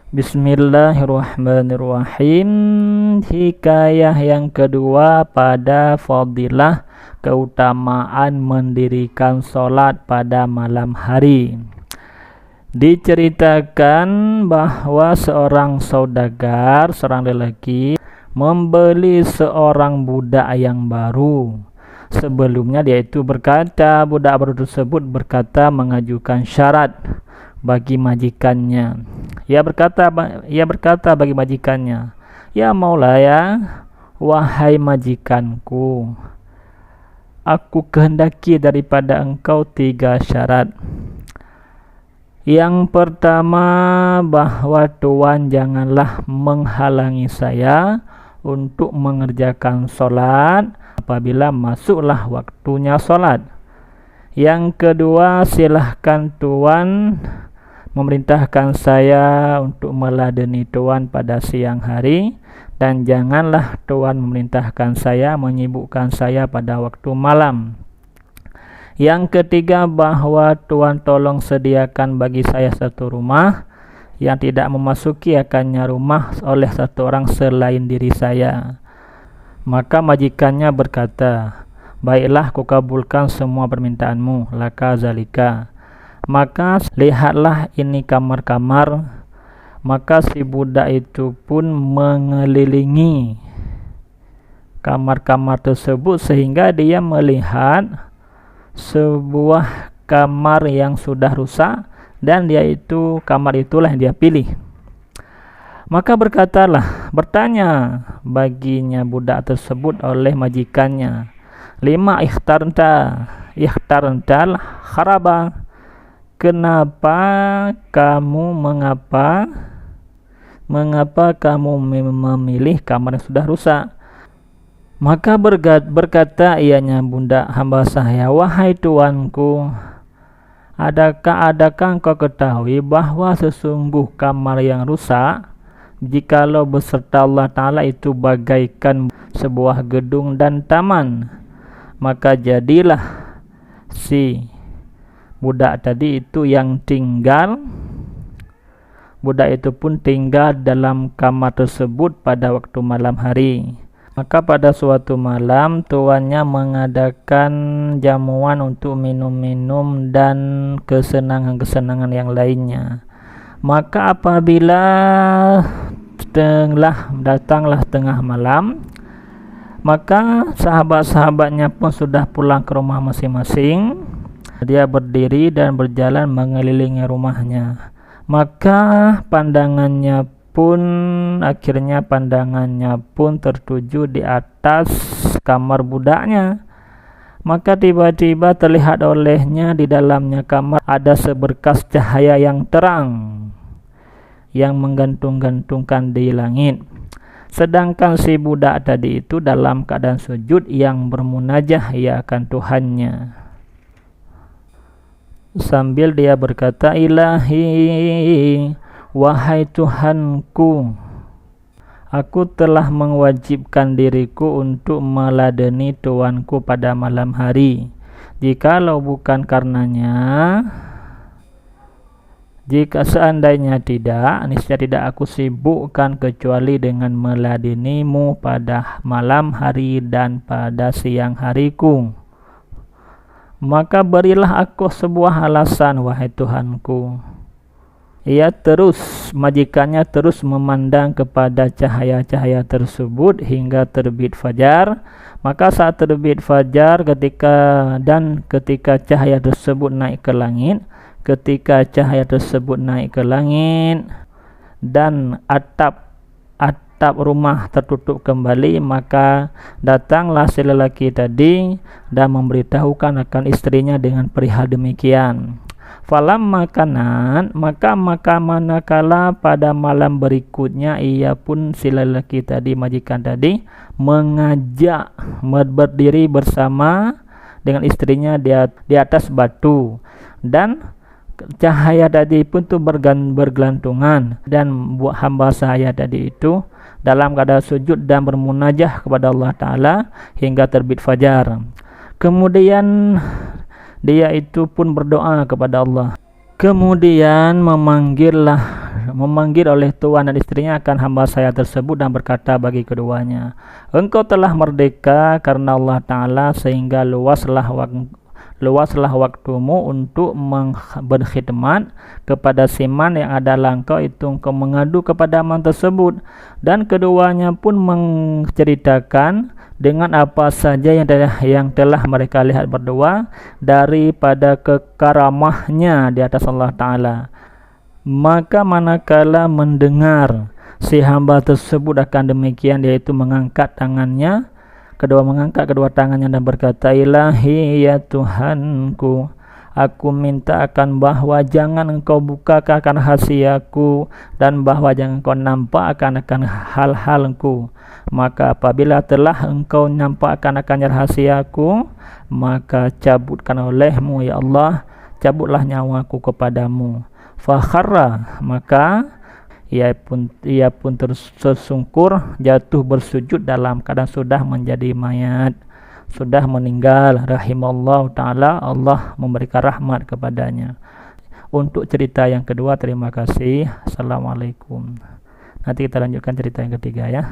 Bismillahirrahmanirrahim. Hikayah yang kedua pada fadilah keutamaan mendirikan sholat pada malam hari. Diceritakan bahwa seorang saudagar, seorang lelaki, membeli seorang budak yang baru. Sebelumnya budak baru tersebut berkata mengajukan syarat bagi majikannya. Ia berkata bagi majikannya, "Ya Maulaya, wahai majikanku, aku kehendaki daripada engkau 3 syarat. Yang pertama, bahwa Tuan janganlah menghalangi saya untuk mengerjakan sholat apabila masuklah waktunya sholat. Yang kedua, silahkan Tuan memerintahkan saya untuk meladeni Tuan pada siang hari, dan janganlah Tuan memerintahkan saya menyibukkan saya pada waktu malam. Yang ketiga, bahwa Tuan tolong sediakan bagi saya satu rumah yang tidak memasuki akannya rumah oleh satu orang selain diri saya." Maka majikannya berkata, "Baiklah, kukabulkan semua permintaanmu, laka zalika." Maka lihatlah ini kamar-kamar. Maka si budak itu pun mengelilingi kamar-kamar tersebut sehingga dia melihat sebuah kamar yang sudah rusak, dan kamar itulah yang dia pilih. Maka bertanya baginya budak tersebut oleh majikannya, "Lima ikhtartal kharaba?" Mengapa kamu memilih kamar yang sudah rusak? Maka berkata ianya budak hamba saya, "Wahai tuanku, adakah engkau ketahui bahwa sesungguh kamar yang rusak, jikalau beserta Allah Ta'ala itu bagaikan sebuah gedung dan taman, maka jadilah si budak tadi itu yang tinggal. Budak itu pun tinggal dalam kamar tersebut pada waktu malam hari. Maka pada suatu malam tuannya mengadakan jamuan untuk minum-minum dan kesenangan-kesenangan yang lainnya. Maka apabila datanglah tengah malam, maka sahabat-sahabatnya pun sudah pulang ke rumah masing-masing. Dia berdiri dan berjalan mengelilingi rumahnya. Maka pandangannya pun tertuju di atas kamar budaknya. Maka tiba-tiba terlihat olehnya di dalamnya kamar ada seberkas cahaya yang terang yang menggantung-gantungkan di langit. Sedangkan si budak tadi itu dalam keadaan sujud yang bermunajah ia akan Tuhannya, sambil dia berkata, "Ilahi, wahai Tuhanku, aku telah mewajibkan diriku untuk meladeni Tuanku pada malam hari. Jika seandainya tidak, niscaya tidak aku sibukkan kecuali dengan meladenimu pada malam hari dan pada siang hariku. Maka berilah aku sebuah alasan, wahai Tuhanku." Majikannya terus memandang kepada cahaya-cahaya tersebut hingga terbit fajar. Maka saat terbit fajar, ketika cahaya tersebut naik ke langit, dan atap rumah tertutup kembali, maka datanglah si lelaki tadi dan memberitahukan akan istrinya dengan perihal demikian. Maka manakala pada malam berikutnya si lelaki tadi, majikan tadi, mengajak berdiri bersama dengan istrinya di atas batu, dan cahaya tadi pun bergelantungan, dan hamba saya tadi itu dalam keadaan sujud dan bermunajah kepada Allah Ta'ala hingga terbit fajar. Kemudian dia itu pun berdoa kepada Allah. Kemudian memanggillah memanggil oleh tuan dan istrinya akan hamba saya tersebut dan berkata bagi keduanya, engkau telah merdeka karena Allah Ta'ala, sehingga luaslah waktumu untuk berkhidmat kepada siman yang adalah engkau itu engkau mengadu kepada man tersebut. Dan keduanya pun menceritakan dengan apa saja yang telah mereka lihat berdua daripada kekaramahnya di atas Allah Ta'ala. Maka manakala mendengar si hamba tersebut akan demikian, yaitu mengangkat kedua tangannya dan berkata, Ilahi ya Tuhanku, aku minta akan bahwa jangan engkau bukakan rahasiaku dan bahwa jangan engkau nampakkan akan hal-halku. Maka apabila telah engkau nampakkan akan rahasiaku, maka cabutkan olehmu ya Allah, cabutlah nyawaku kepadamu. Fakharra, maka ia pun tersungkur jatuh bersujud dalam keadaan sudah menjadi mayat, sudah meninggal. Rahimallahu ta'ala, Allah memberikan rahmat kepadanya. Untuk cerita yang kedua, terima kasih. Assalamualaikum. Nanti kita lanjutkan cerita yang ketiga ya.